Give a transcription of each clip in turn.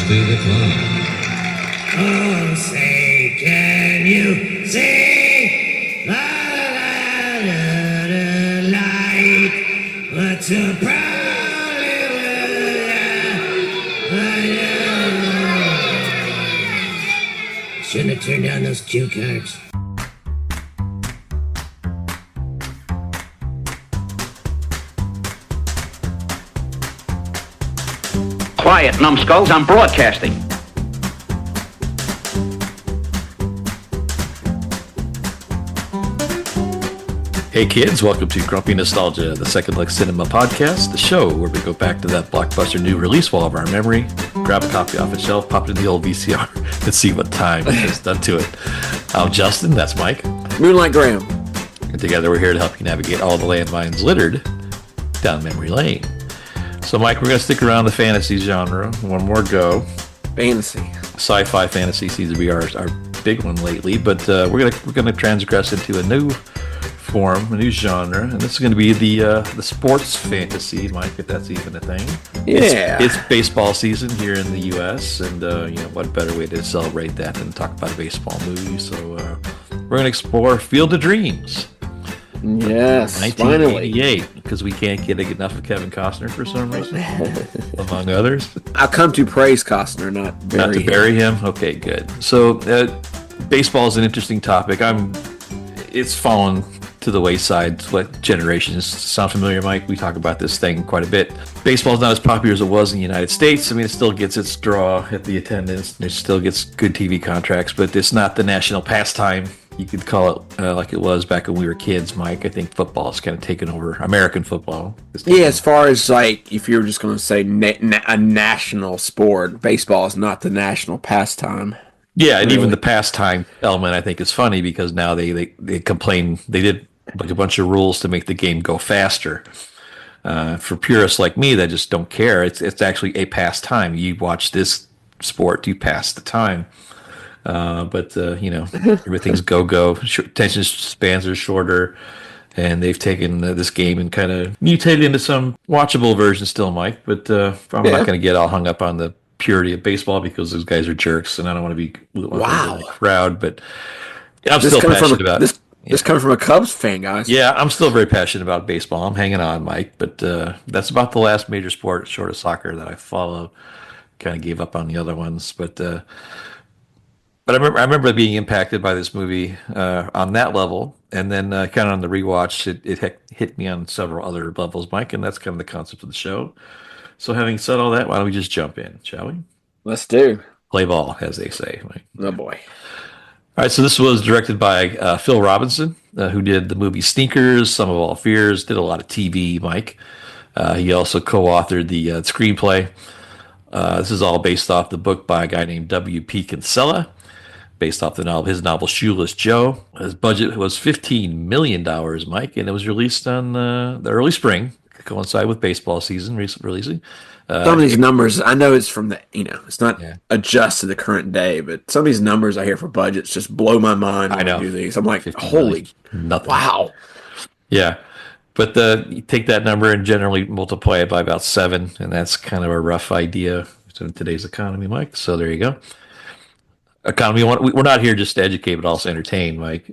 to the club. Oh, say, can you see the light? What's a Shouldn't have turned down those cue cards. Quiet, numbskulls, I'm broadcasting. Hey kids, welcome to Grumpy Nostalgia, the Second Look Cinema podcast, the show where we go back to that blockbuster new release wall of our memory, grab a copy off the shelf, pop it in the old VCR, and see what time has done to it. I'm Justin, that's Mike. Moonlight Graham. And together we're here to help you navigate all the landmines littered down memory lane. So Mike, we're going to stick around the fantasy genre. One more go. Fantasy. Sci-fi fantasy seems to be our big one lately, but we're gonna transgress into a new form, a new genre, and this is going to be the sports fantasy, Mike, if that's even a thing. Yeah. It's baseball season here in the U.S., and what better way to celebrate that than talk about a baseball movie? So we're going to explore Field of Dreams. Yes, 1988, because we can't get enough of Kevin Costner for some reason, among others. I'll come to praise Costner, not bury him. Okay, good. So baseball is an interesting topic. It's fallen to the wayside. What generations sound familiar, Mike? We talk about this thing quite a bit. Baseball is not as popular as it was in the United States. I mean, it still gets its draw at the attendance. It still gets good TV contracts, but it's not the national pastime. You could call it like it was back when we were kids, Mike. I think football is kind of taken over. American football. Yeah, as far as like, if you're just going to say a national sport, baseball is not the national pastime. Yeah, and even the pastime element, I think, is funny because now they complain. They did like a bunch of rules to make the game go faster. For purists like me that just don't care, it's actually a pastime. You watch this sport, you pass the time. But everything's go. Attention spans are shorter, and they've taken this game and kind of mutated into some watchable version still, Mike. But I'm not going to get all hung up on the purity of baseball because those guys are jerks, and I don't want to be proud. But I'm still passionate about it. This coming from a Cubs fan, guys. Yeah, I'm still very passionate about baseball. I'm hanging on, Mike. But that's about the last major sport, short of soccer, that I follow. Kind of gave up on the other ones, but I remember being impacted by this movie on that level, and then kind of on the rewatch, it hit me on several other levels, Mike, and that's kind of the concept of the show. So having said all that, why don't we just jump in, shall we? Let's do. Play ball, as they say, Mike. Oh, boy. All right, so this was directed by Phil Robinson, who did the movie Sneakers, Sum of All Fears, did a lot of TV, Mike. He also co-authored the screenplay. This is all based off the book by a guy named W.P. Kinsella, based off his novel Shoeless Joe. His budget was $15 million, Mike, and it was released on the early spring, coincide with baseball season releasing. Some of these numbers, I know it's from it's not adjusted to the current day, but some of these numbers I hear for budgets just blow my mind when I do these. I'm like, holy, nothing. Wow. Yeah. But you take that number and generally multiply it by about 7, and that's kind of a rough idea in today's economy, Mike. So there you go. Economy, we're not here just to educate, but also entertain, Mike.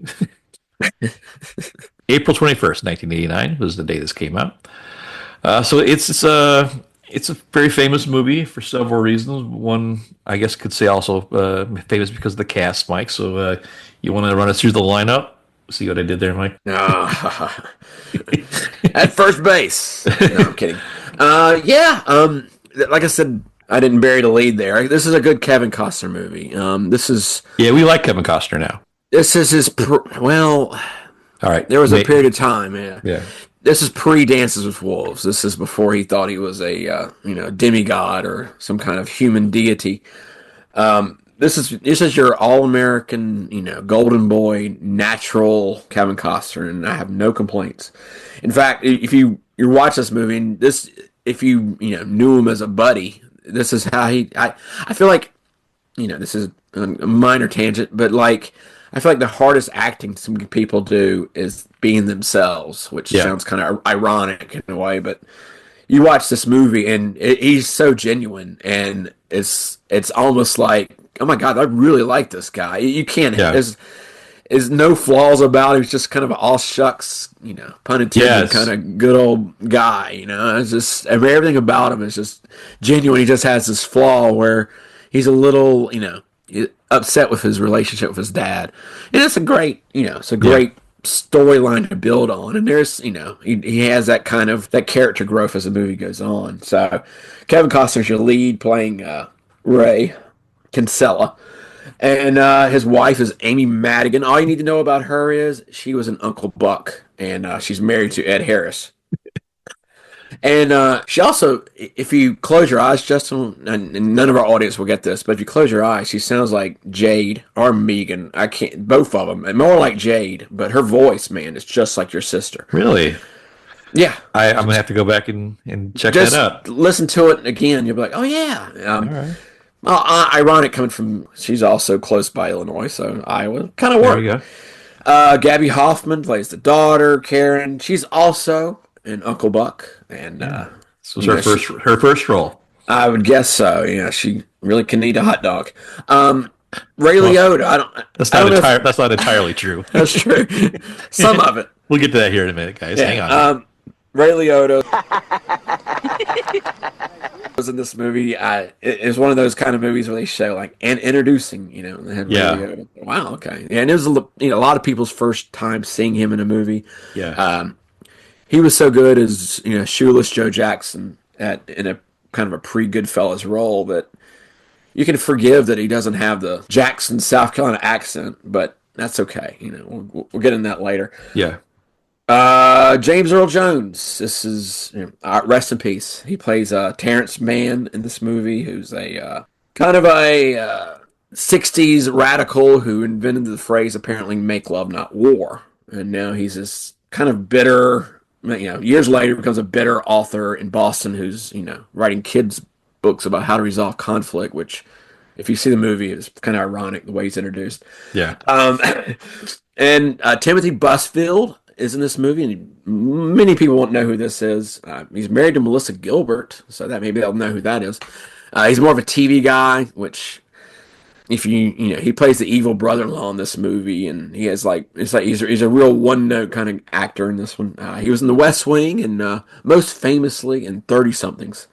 April 21st, 1989 was the day this came out. So it's a very famous movie for several reasons. One, I guess, could say also famous because of the cast, Mike. So you want to run us through the lineup? See what I did there, Mike? At first base. No, I'm kidding. Like I said, I didn't bury the lead there. This is a good Kevin Costner movie. We like Kevin Costner now. This is his all right. There was a period of time, yeah. This is pre-Dances with Wolves. This is before he thought he was a demigod or some kind of human deity. This is your all-American, golden boy, natural Kevin Costner, and I have no complaints. In fact, if you watch this movie, and if you knew him as a buddy, this is how I feel like, this is a minor tangent, but like, I feel like the hardest acting some people do is being themselves, which sounds kind of ironic in a way, but you watch this movie and he's so genuine, and it's almost like, oh my God, I really like this guy. You can't. Yeah. There's no flaws about him. He's just kind of an all shucks, pun intended, Yes. kind of good old guy. It's just everything about him is just genuine. He just has this flaw where he's a little, upset with his relationship with his dad, and it's a great, storyline to build on. And there's, he has that kind of that character growth as the movie goes on. So Kevin Costner's your lead, playing Ray Kinsella. And his wife is Amy Madigan. All you need to know about her is she was in Uncle Buck, and she's married to Ed Harris. And she also, if you close your eyes, Justin, and none of our audience will get this, but if you close your eyes, she sounds like Jade or Megan. I can't, both of them, and more like Jade, but her voice, man, is just like your sister. Really? Yeah. I'm going to have to go back and check Just that out. listen to it again. You'll be like, oh, yeah. All right. Well, ironic coming from, she's also close by Illinois, so Iowa kind of There worked. we go. Gabby Hoffman plays the daughter, Karen. She's also in Uncle Buck, and This was her first role. I would guess so. Yeah, she really can eat a hot dog. Ray Liotta, That's not entirely true. That's true. Some of it. We'll get to that here in a minute, guys. Yeah. Hang on. Ray Liotta was in this movie. It's one of those kind of movies where they show like and introducing, and they had Ray Liotta. Wow, okay, yeah, and it was a lot of people's first time seeing him in a movie. Yeah. He was so good as shoeless Joe Jackson in a kind of a pre-Goodfellas role that you can forgive that he doesn't have the Jackson, South Carolina accent, but that's okay. We'll get in that later. Yeah. James Earl Jones. This is rest in peace. He plays Terrence Mann in this movie, who's a kind of a 60s radical who invented the phrase apparently "make love, not war," and now he's this kind of bitter. Years later, becomes a bitter author in Boston who's writing kids' books about how to resolve conflict. Which, if you see the movie, is kind of ironic the way he's introduced. Yeah. And Timothy Busfield is in this movie, and many people won't know who this is. He's married to Melissa Gilbert, so that maybe they'll know who that is. He's more of a TV guy, which if he plays the evil brother-in-law in this movie, and he has he's a real one-note kind of actor in this one. He was in The West Wing, and most famously in 30-somethings.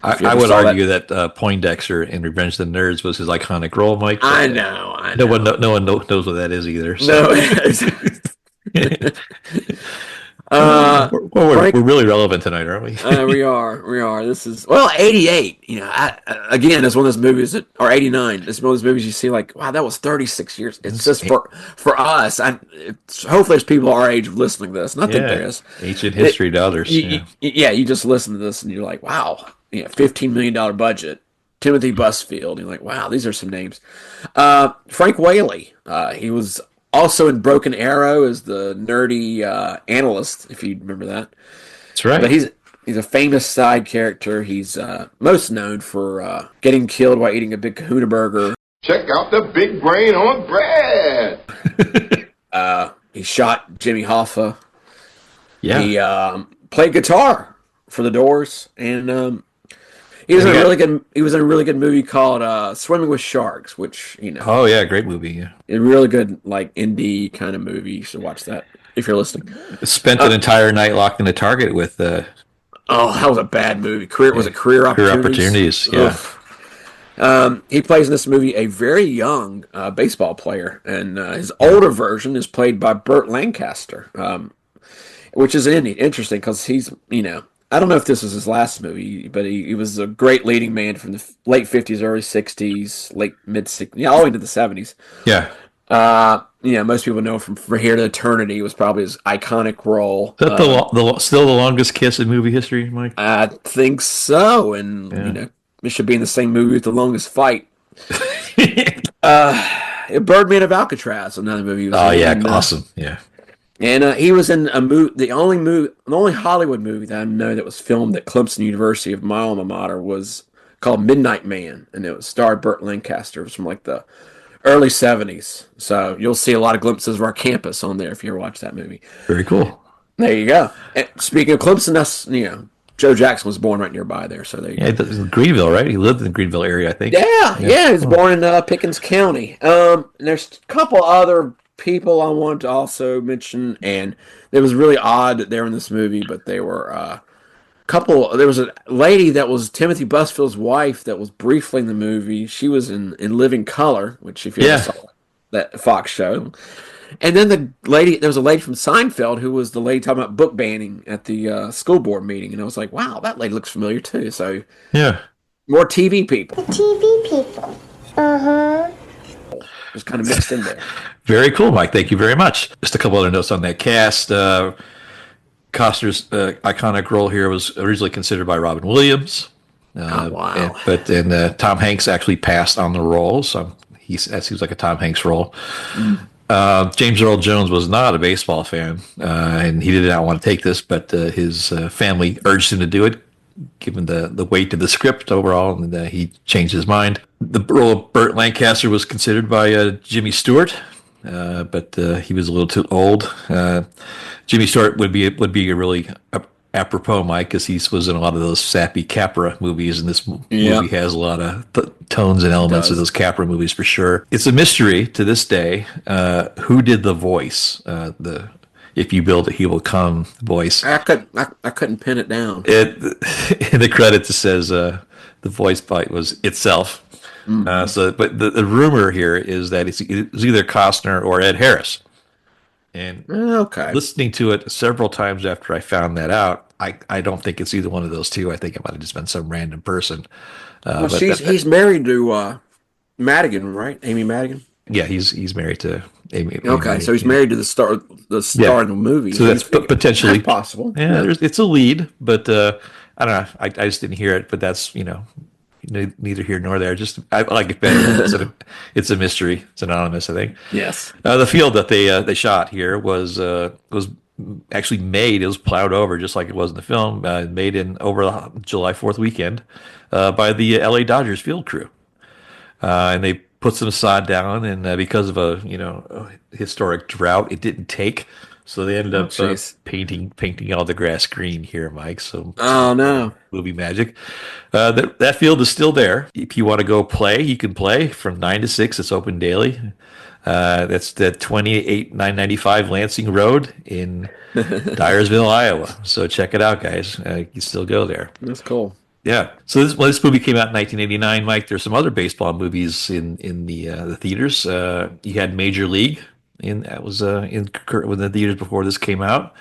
I would argue that Poindexter in Revenge of the Nerds was his iconic role, Mike. I know. No one knows what that is either. So. No. We're really relevant tonight, aren't we? We are. This is 88. Again, it's one of those movies or 89. It's one of those movies you see like, wow, that was 36 years. It's just for us. Hopefully, there's people our age listening to this. Not that there is ancient history to others. You just listen to this and you're like, wow, $15 million budget. Timothy Busfield. You're like, wow, these are some names. Frank Whaley. He was also in Broken Arrow as the nerdy analyst, if you remember that. That's right. But he's a famous side character. He's most known for getting killed while eating a big kahuna burger. Check out the big brain on bread. He shot Jimmy Hoffa. Yeah. He played guitar for the Doors, and he was in a really good movie called Swimming with Sharks, which Oh yeah, great movie. Yeah. A really good like indie kind of movie. You should watch that if you're listening. Spent an entire night locked in a Target with. Oh, that was a bad movie. Career Opportunities? Yeah. He plays in this movie a very young baseball player, and his older version is played by Burt Lancaster, which is interesting because he's I don't know if this was his last movie, but he was a great leading man from the late 50s, early 60s, late mid-60s, all the way into the 70s. Yeah. Most people know from Here to Eternity was probably his iconic role. Is that still the longest kiss in movie history, Mike? I think so, and it should be in the same movie with The Longest Fight. Birdman of Alcatraz, another movie. Awesome. Yeah. And he was in the only Hollywood movie that I know that was filmed at Clemson University of my alma mater was called Midnight Man, and it was starred Burt Lancaster. It was from like the early 70s. So you'll see a lot of glimpses of our campus on there if you ever watch that movie. Very cool. There you go. And speaking of Clemson, that's Joe Jackson was born right nearby there, so there you Yeah, go. in Greenville, right? He lived in the Greenville area, I think. Yeah, he was born in Pickens County. And there's a couple other people I want to also mention, and it was really odd that they're in this movie, but they were couple. There was a lady that was Timothy Busfield's wife that was briefly in the movie. She was in Living Color, which if you ever Yeah. saw that Fox show. And then there was a lady from Seinfeld who was the lady talking about book banning at the school board meeting, and I was like, wow, that lady looks familiar too. So Yeah. more TV people, TV people. Uh-huh. just kind of mixed in there. Very cool, Mike. Thank you very much. Just a couple other notes on that cast. Costner's iconic role here was originally considered by Robin Williams. Oh, wow. But then Tom Hanks actually passed on the role, so that seems like a Tom Hanks role. James Earl Jones was not a baseball fan, and he did not want to take this, but his family urged him to do it, given the weight of the script overall, and he changed his mind. The role of Burt Lancaster was considered by Jimmy Stewart, but he was a little too old. Jimmy Stewart would be a really apropos, Mike, because he was in a lot of those sappy Capra movies, and this movie has a lot of tones and elements of those Capra movies for sure. It's a mystery to this day who did the voice, the "If you build it, he will come" voice. I couldn't pin it down. In the credits, it says the voice bite was itself. But the rumor here is that it was either Costner or Ed Harris. And listening to it several times after I found that out, I don't think it's either one of those two. I think it might have just been some random person. Well, he's married to Madigan, right? Amy Madigan. Yeah, he's married to Amy. Okay, so he's married to the star of the movie. So that's potentially possible. Yeah, it's a lead, but I don't know. I just didn't hear it, but that's neither here nor there. Just I like it better. It's a mystery. It's anonymous, I think. Yes. The field that they shot here was actually made. It was plowed over just like it was in the film. Made in over the July 4th weekend by the L.A. Dodgers field crew, and they put some sod down. And because of a historic drought, it didn't take. So they ended up painting all the grass green here, Mike. So movie magic. That field is still there. If you want to go play, you can play from 9 to 6. It's open daily. That's the 28995 Lansing Road in Dyersville, Iowa. So check it out, guys. You can still go there. That's cool. Yeah. So this movie came out in 1989, Mike. There's some other baseball movies in the theaters. You had Major League. That was in the theaters before this came out.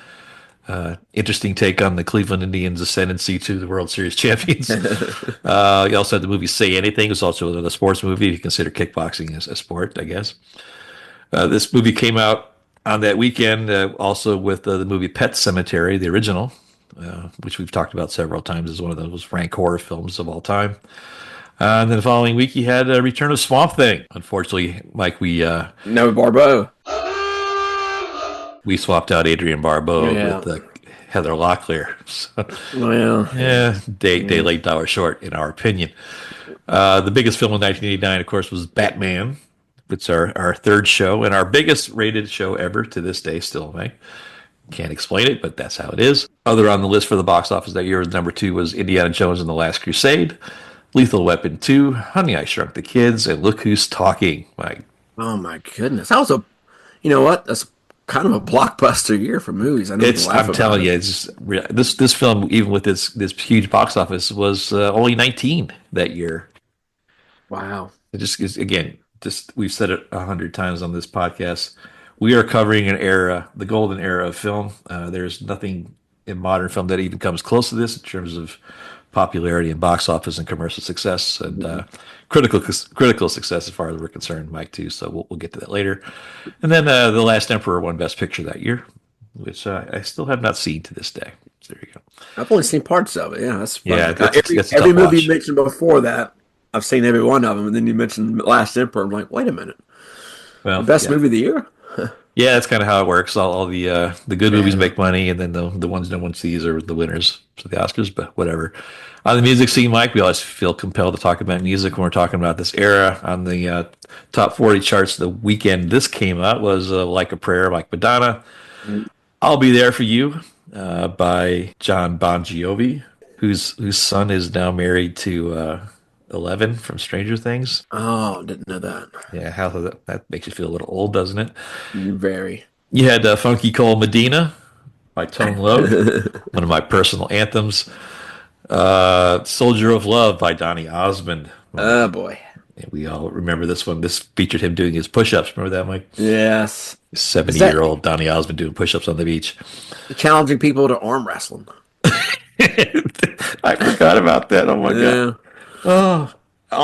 Interesting take on the Cleveland Indians' ascendancy to the World Series champions. You also had the movie Say Anything. It was also another sports movie if you consider kickboxing as a sport, I guess. This movie came out on that weekend also with the movie Pet Sematary, the original, which we've talked about several times as one of those rank horror films of all time. And then the following week, you had Return of Swamp Thing. Unfortunately, Mike, No Barbeau. We swapped out Adrienne Barbeau with Heather Locklear. So, day late, hour short, in our opinion. The biggest film in 1989, of course, was Batman. It's our third show and our biggest rated show ever to this day, still, Mike. Can't explain it, but that's how it is. Other on the list for the box office that year, number 2 was Indiana Jones and the Last Crusade, Lethal Weapon 2, Honey, I Shrunk the Kids, and Look Who's Talking, Mike. Oh, my goodness. That was that's kind of a blockbuster year for movies. I'm telling you, this film, even with this huge box office, was only 19 that year. Wow. It just is, again, we've said it 100 times on this podcast. We are covering an era, the golden era of film. There's nothing in modern film that even comes close to this in terms of popularity and box office and commercial success and critical success as far as we're concerned, Mike, too. So we'll get to that later. And then The Last Emperor won Best Picture that year, which I still have not seen to this day. So there you go. I've only seen parts of it. Yeah, that's fun. That's every movie you mentioned before that, I've seen every one of them. And then you mentioned Last Emperor. I'm like, wait a minute. Well, the best movie of the year? Yeah, that's kind of how it works. All the good movies make money, and then the ones no one sees are the winners for the Oscars, but whatever. On the music scene, Mike, we always feel compelled to talk about music when we're talking about this era. On the top 40 charts the weekend this came out was Like a Prayer, Mike Madonna. I'll Be There for You by John Bon Jovi. whose son is now married to 11 from Stranger Things. Oh, didn't know that. Yeah, how that makes you feel a little old, doesn't it? Very. You had Funky Cole Medina by Tone Loc, one of my personal anthems. Soldier of Love by Donny Osmond. Oh boy. We all remember this one. This featured him doing his push-ups. Remember that, Mike? Yes. 70-year-old Donny Osmond doing push-ups on the beach. Challenging people to arm wrestling. I forgot about that. Oh my God. Oh,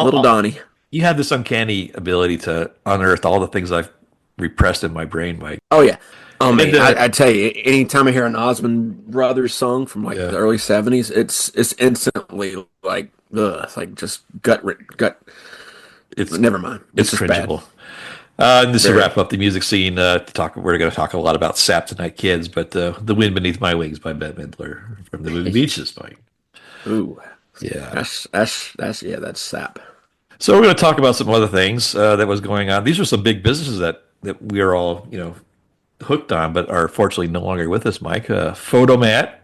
Little Donnie. You have this uncanny ability to unearth all the things I've repressed in my brain, Mike. Oh yeah. Oh man, And, I tell you, anytime I hear an Osmond Brothers song from like the early '70s, it's instantly like, ugh, it's like just gut. It's Never mind. It's just bad. cringeable. And this will wrap up the music scene. We're going to talk a lot about Sap Tonight Kids, but "The Wind Beneath My Wings" by Bette Midler from the movie Beaches, Mike. Ooh, Yeah, that's sap. So we're going to talk about some other things that was going on. These are some big businesses that we are all hooked on, but are fortunately no longer with us, Mike. Photomat,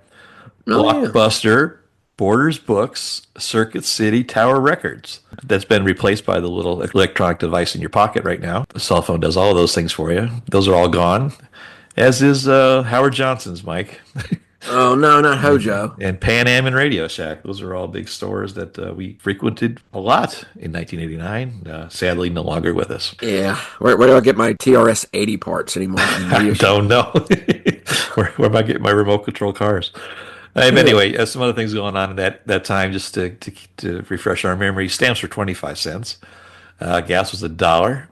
Blockbuster, Borders Books, Circuit City, Tower Records. That's been replaced by the little electronic device in your pocket right now. The cell phone does all of those things for you. Those are all gone, as is Howard Johnson's, Mike. Oh no, not Hojo. And Pan Am and Radio Shack. Those are all big stores that we frequented a lot in 1989. Sadly, no longer with us. Yeah. Where do I get my TRS 80 parts anymore? I don't know. where am I getting my remote control cars? Anyway, some other things going on in that time, just to refresh our memory. Stamps were 25 cents. Gas was $1.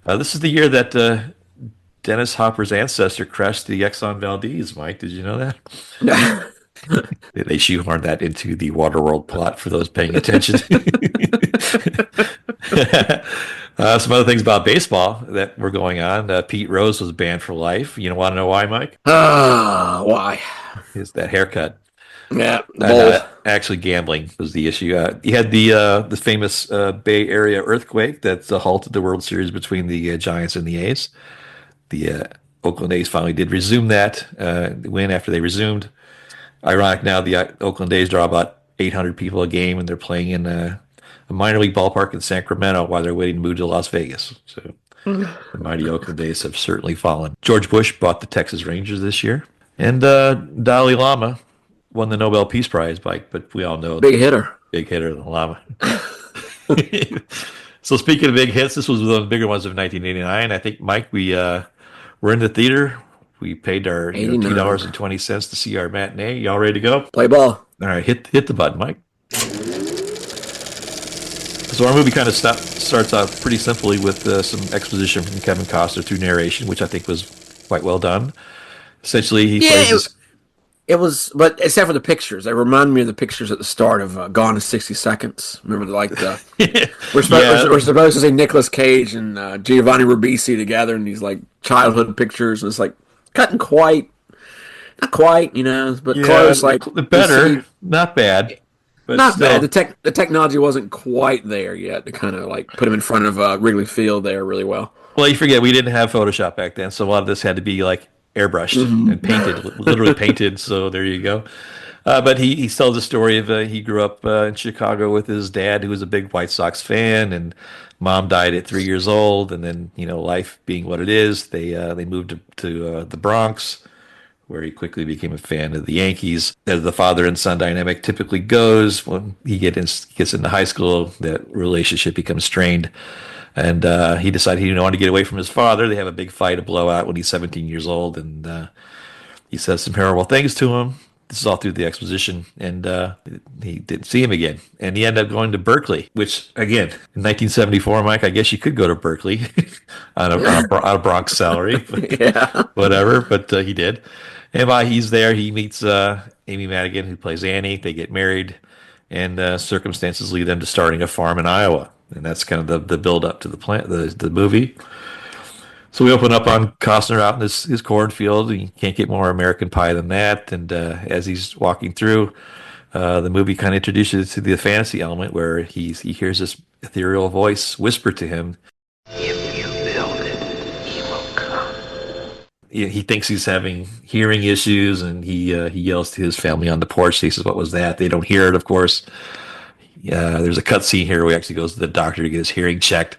This is the year that Dennis Hopper's ancestor crashed the Exxon Valdez, Mike. Did you know that? They shoehorned that into the Waterworld plot for those paying attention. Some other things about baseball that were going on. Pete Rose was banned for life. You want to know why, Mike? Why? Is that haircut? Yeah, the actually, gambling was the issue. You had the famous Bay Area earthquake that halted the World Series between the Giants and the A's. The Oakland A's finally did resume that win after they resumed. Ironic now, the Oakland A's draw about 800 people a game, and they're playing in a minor league ballpark in Sacramento while they're waiting to move to Las Vegas. So the mighty Oakland A's have certainly fallen. George Bush bought the Texas Rangers this year. And Dalai Lama won the Nobel Peace Prize, but we all know big hitter, the Lama. So speaking of big hits, this was one of the bigger ones of 1989. I think, Mike, we're in the theater. We paid our $2.20 to see our matinee. Y'all ready to go? Play ball. All right, hit the button, Mike. So our movie kind of starts off pretty simply with some exposition from Kevin Costner through narration, which I think was quite well done. Essentially, he plays it was, but except for the pictures, they remind me of the pictures at the start of Gone in 60 Seconds. Remember, like we're supposed to see Nicolas Cage and Giovanni Ribisi together in these like childhood pictures, and it's like not quite, but close. Like better, not bad, but not still. bad. The technology wasn't quite there yet to kind of like put him in front of Wrigley Field there really well. Well, you forget we didn't have Photoshop back then, so a lot of this had to be like airbrushed and painted, literally painted. So there you go. But he tells the story of he grew up in Chicago with his dad, who was a big White Sox fan, and mom died at 3 years old. And then, life being what it is, they moved to the Bronx, where he quickly became a fan of the Yankees. As the father and son dynamic typically goes, when he gets into high school, that relationship becomes strained. And he decided he didn't want to get away from his father. They have a big fight, a blowout when he's 17 years old. And he says some horrible things to him. This is all through the exposition. And he didn't see him again. And he ended up going to Berkeley, which, again, in 1974, Mike, I guess you could go to Berkeley on a Bronx salary. But whatever, but he did. And while he's there, he meets Amy Madigan, who plays Annie. They get married. And circumstances lead them to starting a farm in Iowa. And that's kind of the build up to the movie. So we open up on Costner out in his cornfield. You can't get more American Pie than that. And as he's walking through, the movie kind of introduces to the fantasy element where he hears this ethereal voice whisper to him, If you build it, he will come. he thinks he's having hearing issues, and he yells to his family on the porch. He says, "What was that?" They don't hear it, of course. There's a cutscene here where he actually goes to the doctor to get his hearing checked,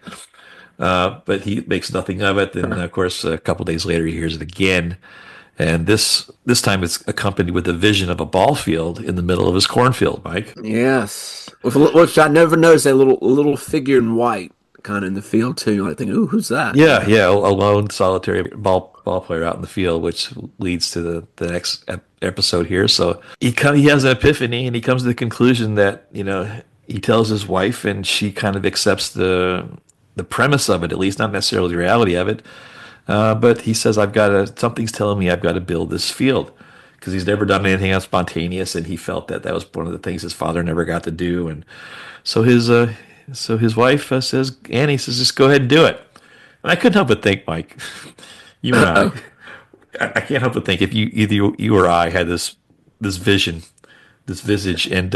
but he makes nothing of it. And of course, a couple days later, he hears it again, and this time it's accompanied with a vision of a ball field in the middle of his cornfield, Mike. Yes, which I never noticed, a little figure in white kind of in the field too. I think, ooh, who's that? Yeah, a lone solitary ball player out in the field, which leads to the next episode here. So he has an epiphany, and he comes to the conclusion that he tells his wife, and she kind of accepts the premise of it, at least not necessarily the reality of it. But he says, something's telling me I've got to build this field, because he's never done anything else spontaneous, and he felt that was one of the things his father never got to do. And so his wife says, Annie says, just go ahead and do it. And I couldn't help but think, Mike, you and I can't help but think if either you or I had this vision, this visage, and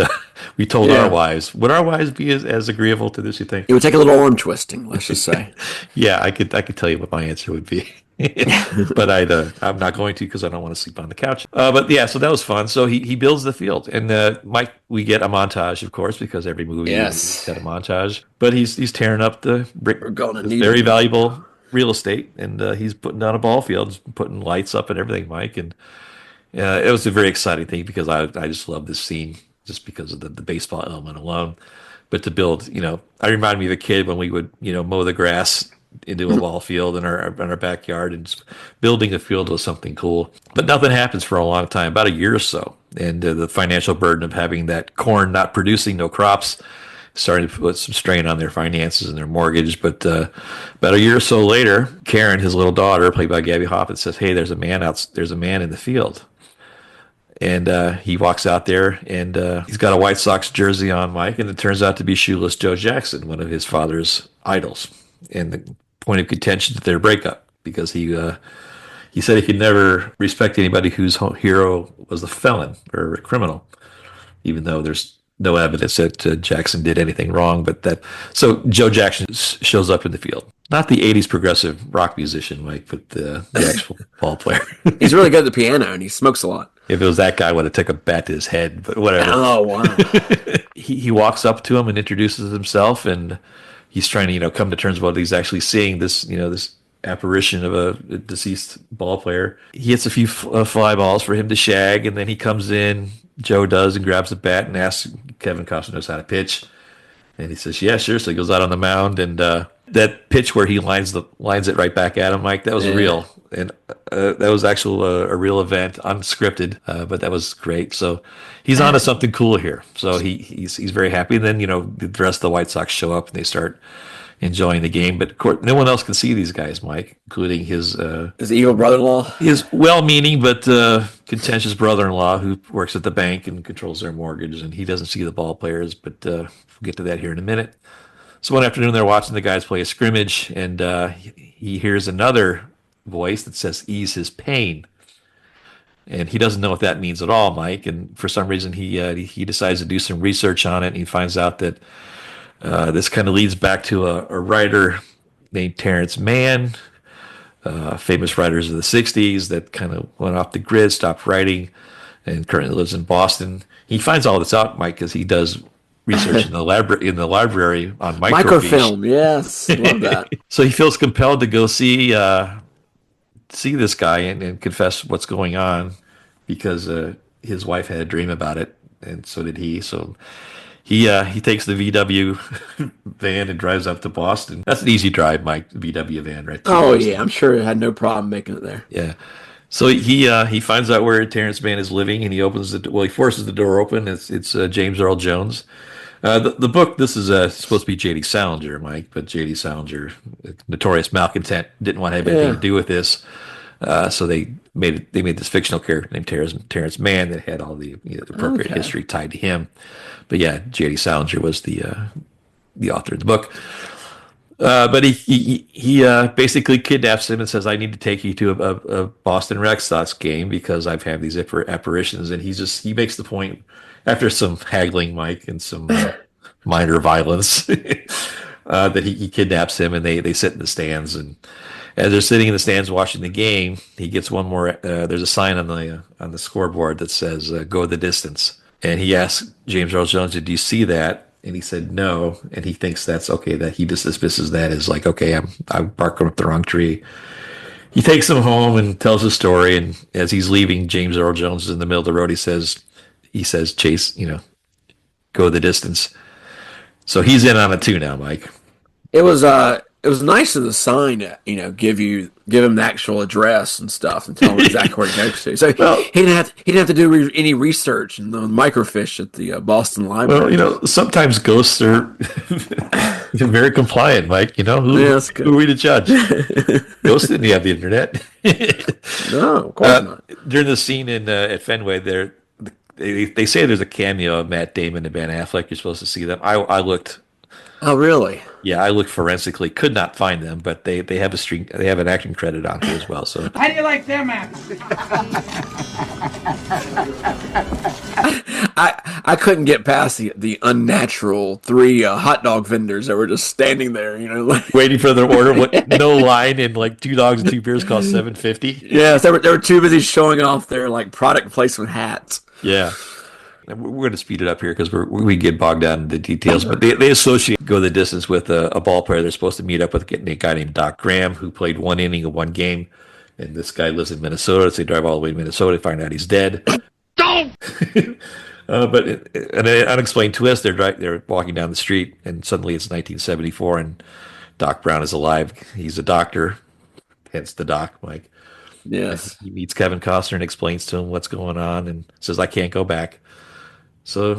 we told our wives, would our wives be as agreeable to this, you think? It would take a little arm twisting, let's just say. Yeah, I could tell you what my answer would be. But I'm not going to, because I don't want to sleep on the couch. But yeah, so that was fun. So he builds the field, and Mike, we get a montage, of course, because every movie has got a montage. But he's tearing up the very valuable real estate, and he's putting down a ball field, putting lights up and everything, Mike. And it was a very exciting thing, because I just love this scene just because of the baseball element alone. But to build, I remind me of a kid when we would, mow the grass into a ball field in our backyard, and just building a field was something cool. But nothing happens for a long time, about a year or so. And the financial burden of having that corn not producing, no crops, starting to put some strain on their finances and their mortgage. But about a year or so later, Karen, his little daughter, played by Gabby Hoffman, says, "Hey, there's a man in the field." And he walks out there, and he's got a White Sox jersey on, Mike, and it turns out to be Shoeless Joe Jackson, one of his father's idols, and the point of contention to their breakup, because he said he could never respect anybody whose hero was a felon or a criminal, even though there's no evidence that Jackson did anything wrong. So Joe Jackson shows up in the field. Not the 80s progressive rock musician, Mike, but the actual ball player. He's really good at the piano, and he smokes a lot. If it was that guy, I would have took a bat to his head, but whatever. Oh, wow. He walks up to him and introduces himself, and he's trying to, come to terms with what he's actually seeing, this apparition of a deceased ball player. He hits a few fly balls for him to shag, and then he comes in, Joe does, and grabs the bat and asks Kevin Costner knows how to pitch. And he says, yeah, sure. So he goes out on the mound, and that pitch where he lines it right back at him, Mike, that was real. And that was actually a real event, unscripted, but that was great. So he's on to something cool here. So he's very happy. And then, the rest of the White Sox show up, and they start enjoying the game. But of course, no one else can see these guys, Mike, including his evil brother-in-law, his well-meaning but contentious brother-in-law, who works at the bank and controls their mortgage, and he doesn't see the ball players. But we'll get to that here in a minute. So one afternoon, they're watching the guys play a scrimmage, and he hears another voice that says, "Ease his pain." And he doesn't know what that means at all, Mike. And for some reason, he decides to do some research on it, and he finds out that this kind of leads back to a writer named Terrence Mann, famous writers of the 60s that kind of went off the grid, stopped writing, and currently lives in Boston. He finds all this out, Mike, because he does research in the library on microfilm. Yes, love that. So he feels compelled to go see this guy and confess what's going on, because his wife had a dream about it, and so did he. So he takes the VW van and drives up to Boston. That's an easy drive, Mike. The VW van, right? Oh yeah, I'm sure he had no problem making it there. Yeah. So he finds out where Terrence Mann is living, and he forces the door open. It's James Earl Jones. The book, this is supposed to be J.D. Salinger, Mike, but J.D. Salinger, notorious malcontent, didn't want to have anything to do with this. So they made this fictional character named Terrence Mann that had all the appropriate history tied to him. But yeah, J.D. Salinger was the author of the book. But he basically kidnaps him and says, "I need to take you to a Boston Red Sox game because I've had these apparitions." And he makes the point, after some haggling, Mike, and some minor violence, that he kidnaps him, and they sit in the stands, and As they're sitting in the stands watching the game, he gets one more. There's a sign on the scoreboard that says "Go the distance," and he asks James Earl Jones, "Did you see that?" And he said no, and he thinks that's okay. That he just dismisses that as like, okay, I'm barking up the wrong tree. He takes him home and tells his story. And as he's leaving, James Earl Jones is in the middle of the road. He says, Chase, go the distance. So he's in on it too now, Mike. It was nice of the sign to, give him the actual address and stuff and tell him exactly where to go to. So he didn't have to do any research in the microfiche at the Boston Library. Well, sometimes ghosts are very compliant, Mike. Who are we to judge? Ghosts didn't have the internet. No, of course not. During the scene at Fenway, they say there's a cameo of Matt Damon and Ben Affleck. You're supposed to see them. I looked. Oh, really? Yeah, I looked forensically, could not find them, but they have they have an acting credit on here as well. So how do you like them apples? I couldn't get past the unnatural three hot dog vendors that were just standing there, waiting for their order. No line, and like 2 dogs and 2 beers cost $7.50. Yes, they were too busy showing off their like product placement hats. Yeah. We're going to speed it up here because we get bogged down in the details, but they associate go the distance with a ball player. They're supposed to meet up with a guy named Doc Graham, who played 1 inning of 1 game, and this guy lives in Minnesota, so they drive all the way to Minnesota to find out he's dead. Don't! But an unexplained twist, they're walking down the street, and suddenly it's 1974, and Doc Brown is alive. He's a doctor, hence the doc, Mike. Yes. And he meets Kevin Costner and explains to him what's going on and says, I can't go back. So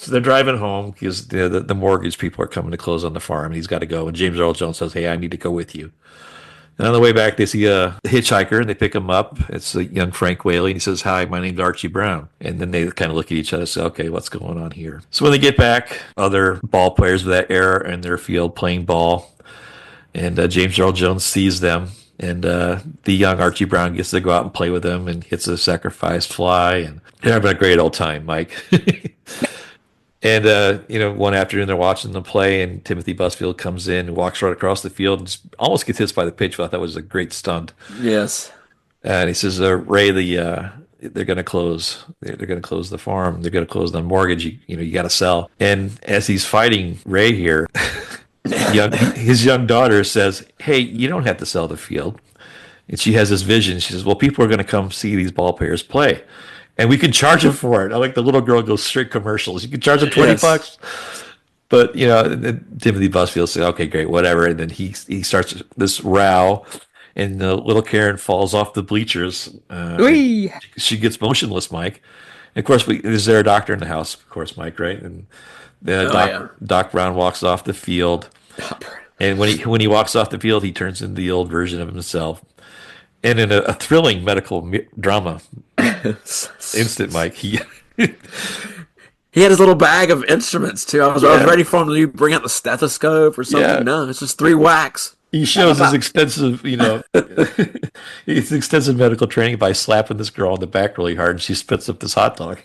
they're driving home because the mortgage people are coming to close on the farm, and he's got to go. And James Earl Jones says, hey, I need to go with you. And on the way back, they see a hitchhiker, and they pick him up. It's a young Frank Whaley, and he says, hi, my name's Archie Brown. And then they kind of look at each other and say, okay, what's going on here? So when they get back, other ball players of that era are in their field playing ball, and James Earl Jones sees them. And the young Archie Brown gets to go out and play with them and hits a sacrifice fly. And they're having a great old time, Mike. And, one afternoon they're watching them play, and Timothy Busfield comes in and walks right across the field and just almost gets hit by the pitch. I thought that was a great stunt. Yes. And he says, Ray, they're going to close. They're going to close the farm. They're going to close the mortgage. You got to sell. And as he's fighting Ray here, his young daughter says, hey, you don't have to sell the field. And she has this vision. She says, well, people are going to come see these ball players play, and we can charge them for it. I like the little girl goes straight commercials. You can charge them $20. But, Timothy Busfield says, okay, great, whatever. And then he starts this row, and little Karen falls off the bleachers. She gets motionless, Mike. And of course, is there a doctor in the house? Of course, Mike, right? And Doc Brown walks off the field, and when he walks off the field, he turns into the old version of himself. And in a thrilling medical drama instant, Mike, he had his little bag of instruments too. I was ready for him to bring out the stethoscope or something. Yeah. No, it's just 3 whacks. He shows his extensive, his extensive medical training by slapping this girl on the back really hard, and she spits up this hot dog.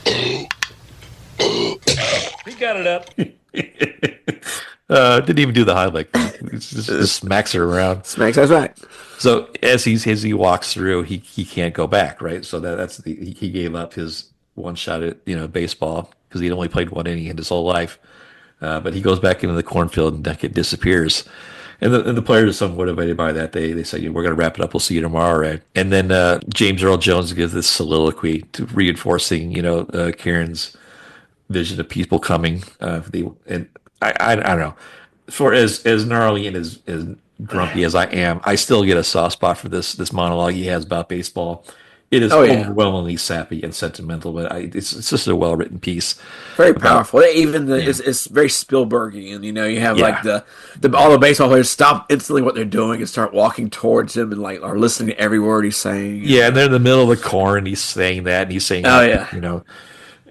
He got it up. Didn't even do the highlight. Just smacks her around. Smacks us right. So as he walks through, he can't go back, right? So he gave up his one shot at baseball because he'd only played 1 inning in his whole life. But he goes back into the cornfield and it disappears. And the players are somewhat motivated by that. They say, we're going to wrap it up. We'll see you tomorrow, right? And then James Earl Jones gives this soliloquy to reinforcing, Karen's vision of people coming. And I don't know. For as gnarly and as grumpy as I am, I still get a soft spot for this monologue he has about baseball. It is overwhelmingly sappy and sentimental, but it's just a well-written piece. Very powerful. It's very Spielbergy, and you have like all the baseball players stop instantly what they're doing and start walking towards him and like are listening to every word he's saying. Yeah, and they're in the middle of the corn. He's saying that, and he's saying, and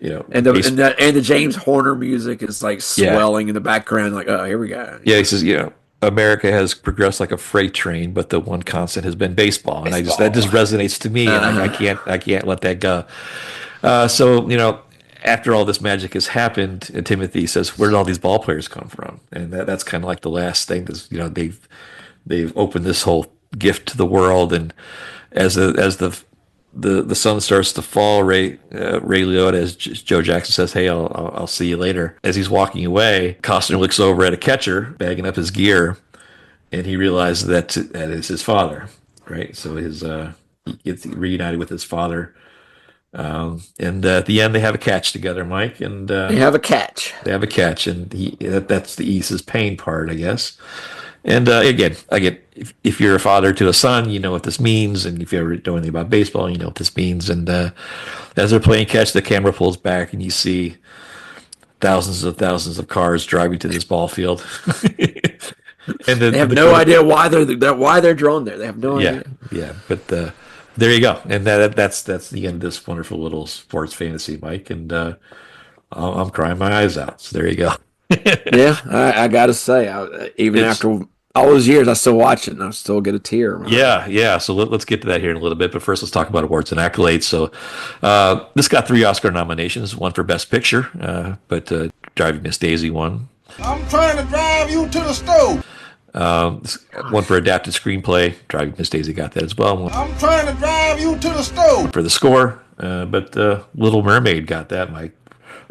the James Horner music is like swelling in the background, like, oh, here we go. Yeah, he says, America has progressed like a freight train, but the one constant has been baseball, and that just resonates to me, and I can't let that go. So after all this magic has happened, Timothy says, "Where did all these ball players come from?" And that's kind of like the last thing. they've opened this whole gift to the world, and as the sun starts to fall, Ray Liotta, as Joe Jackson says, "Hey, I'll see you later." As he's walking away, Costner looks over at a catcher bagging up his gear, and he realizes that is his father, right? So he gets reunited with his father, and at the end they have a catch together, Mike, and They have a catch. they have a catch, and that's the ease his pain part, I guess. And again, if you're a father to a son, you know what this means. And if you ever know anything about baseball, you know what this means. And as they're playing catch, the camera pulls back and you see thousands of cars driving to this ball field. And They have no idea why they're drawn there. They have no idea. Yeah. But there you go. And that's the end of this wonderful little sports fantasy, Mike. And I'm crying my eyes out. So there you go. Yeah, I got to say, after all those years, I still watch it and I still get a tear. Yeah. So let's get to that here in a little bit. But first, let's talk about awards and accolades. So this got 3 Oscar nominations, one for Best Picture, but Driving Miss Daisy won. I'm trying to drive you to the stove. One for Adapted Screenplay. Driving Miss Daisy got that as well. One I'm trying to drive you to the stove. for the score, but Little Mermaid got that, Mike,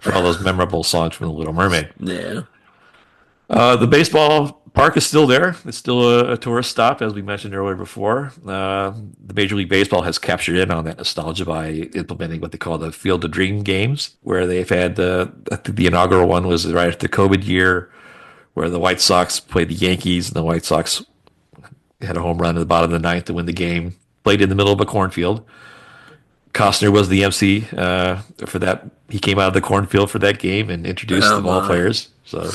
for all those memorable songs from The Little Mermaid. Yeah. The baseball park is still there. It's still a tourist stop, as we mentioned earlier before. The Major League Baseball has captured in on that nostalgia by implementing what they call the Field of Dream games, where they've had I think the inaugural one was right after the COVID year, where the White Sox played the Yankees, and the White Sox had a home run at the bottom of the ninth to win the game. Played in the middle of a cornfield. Costner was the MC for that. He came out of the cornfield for that game and introduced the ball players. So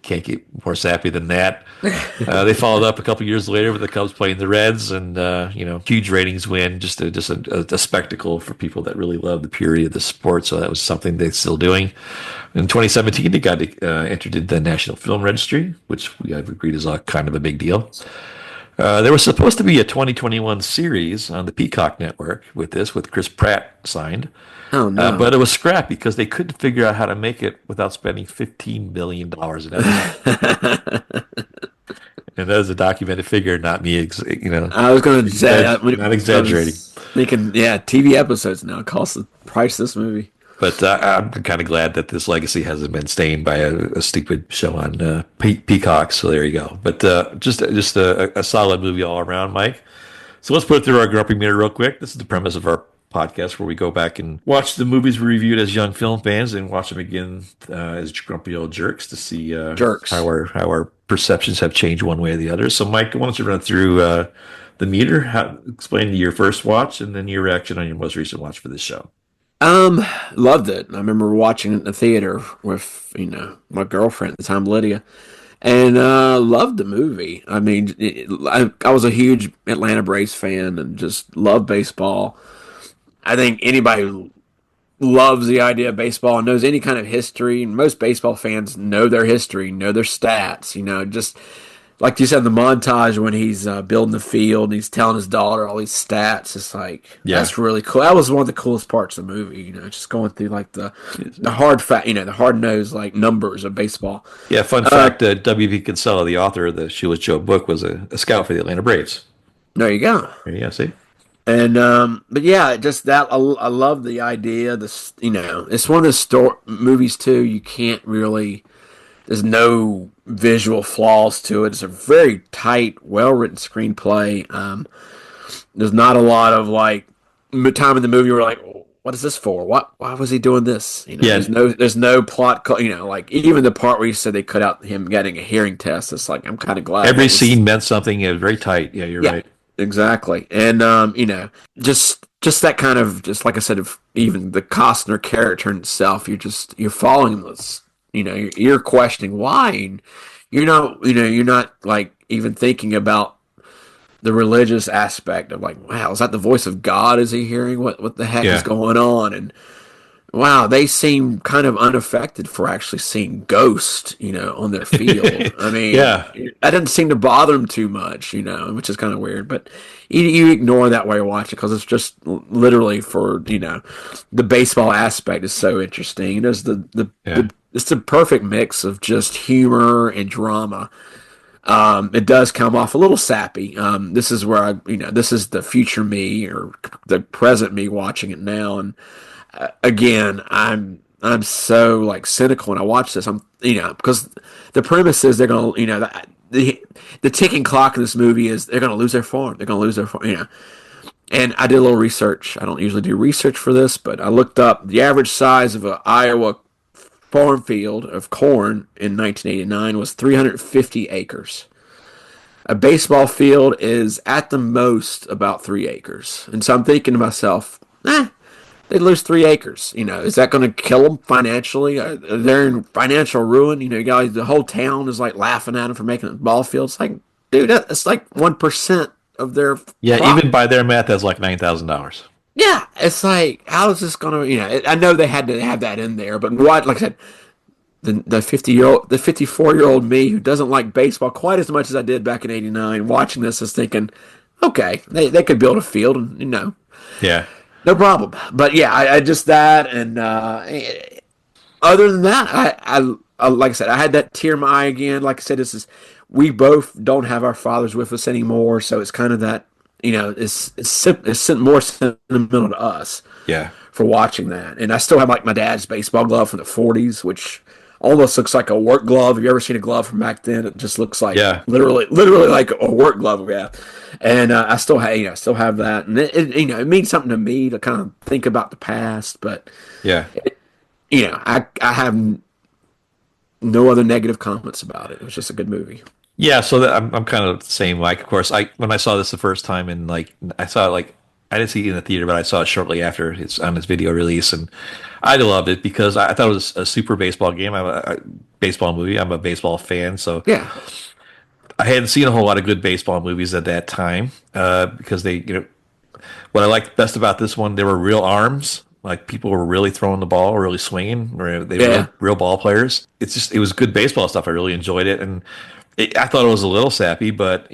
can't get more sappy than that. They followed up a couple years later with the Cubs playing the Reds, and huge ratings win. Just a spectacle for people that really love the purity of the sport. So that was something they're still doing. In 2017, they got entered into the National Film Registry, which we have agreed is kind of a big deal. There was supposed to be a 2021 series on the Peacock network with Chris Pratt signed. Oh, no. But it was scrapped because they couldn't figure out how to make it without spending $15 million in editing. And that is a documented figure, not me. I was going to say, not exaggerating. Thinking, TV episodes now cost the price of this movie. But I'm kind of glad that this legacy hasn't been stained by a stupid show on Peacock. So there you go. But just a solid movie all around, Mike. So let's put it through our Grumpy Meter real quick. This is the premise of our podcast, where we go back and watch the movies we reviewed as young film fans and watch them again as grumpy old jerks to see how our perceptions have changed one way or the other. So, Mike, why don't you run through the meter, explain your first watch, and then your reaction on your most recent watch for this show. Loved it. I remember watching it in the theater with, my girlfriend at the time, Lydia, and loved the movie. I mean, I was a huge Atlanta Braves fan and just loved baseball. I think anybody who loves the idea of baseball and knows any kind of history, and most baseball fans know their history, know their stats, just like you said, the montage when he's building the field and he's telling his daughter all these stats. It's like, that's really cool. That was one of the coolest parts of the movie, just going through like the hard fact, the hard nosed like numbers of baseball. Yeah. Fun fact, W.B. Kinsella, the author of the She Was Joe book, was a scout for the Atlanta Braves. There you go. Yeah. See? And but yeah, just that I love the idea. This it's one of those movies too. You can't really. There's no visual flaws to it. It's a very tight, well written screenplay. There's not a lot of like time in the movie where like, what is this for? Why was he doing this? There's no plot. Like even the part where you said they cut out him getting a hearing test. It's like I'm kind of glad every scene meant something. It was very tight. Yeah, you're right. Exactly. And, just that kind of, just like I said, of even the Costner character itself, you're following this, you're questioning why. And you're not like even thinking about the religious aspect of like, wow, is that the voice of God? Is he hearing what the heck is going on? And wow, they seem kind of unaffected for actually seeing ghosts, on their field. I mean, that didn't seem to bother them too much, which is kind of weird. But you ignore that while you're watching because it's just literally for, the baseball aspect is so interesting. There's it's the perfect mix of just humor and drama. It does come off a little sappy. This is where this is the future me or the present me watching it now, and again, I'm so like cynical when I watch this. Because the premise is they're gonna, the ticking clock in this movie is they're gonna lose their farm. They're gonna lose their farm. And I did a little research. I don't usually do research for this, but I looked up the average size of an Iowa farm field of corn in 1989 was 350 acres. A baseball field is at the most about 3 acres. And so I'm thinking to myself, they'd lose 3 acres. Is that going to kill them financially? They're in financial ruin. Guys, the whole town is like laughing at them for making a ball field. It's like, dude, that's like 1% of their crop. Even by their math, that's like $9,000. Yeah, it's like, how is this going to, I know they had to have that in there, but like I said, the 54-year-old me who doesn't like baseball quite as much as I did back in '89, watching this is thinking, okay, they could build a field and, Yeah. no problem. But yeah, I just that, and other than that, I like I said, I had that tear in my eye again. Like I said, we both don't have our fathers with us anymore, so it's kind of that, it's more sentimental to us. Yeah. For watching that, and I still have like my dad's baseball glove from the '40s, which almost looks like a work glove. Have you ever seen a glove from back then? It just looks like literally like a work glove. Yeah, and I still have that, and it means something to me to kind of think about the past. But yeah, I have no other negative comments about it. It was just a good movie. Yeah, so I'm kind of the same. Like, of course, when I saw this the first time, and like I saw it like. I didn't see it in the theater, but I saw it shortly after its video release, and I loved it because I thought it was a super baseball game. I'm a baseball movie. I'm a baseball fan, so yeah. I hadn't seen a whole lot of good baseball movies at that time because they, what I liked best about this one, there were real arms. Like people were really throwing the ball, really swinging. They were real ball players. It was good baseball stuff. I really enjoyed it, and I thought it was a little sappy, but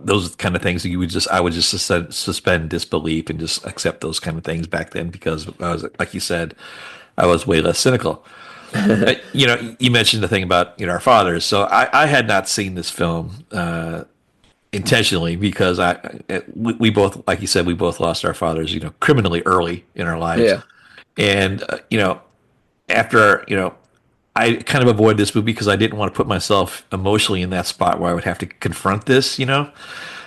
those kind of things I would just suspend disbelief and just accept those kind of things back then because I was, like you said, I was way less cynical. You mentioned the thing about our fathers, so I had not seen this film intentionally because we both, like you said, we both lost our fathers, criminally early in our lives, and after I kind of avoided this movie because I didn't want to put myself emotionally in that spot where I would have to confront this,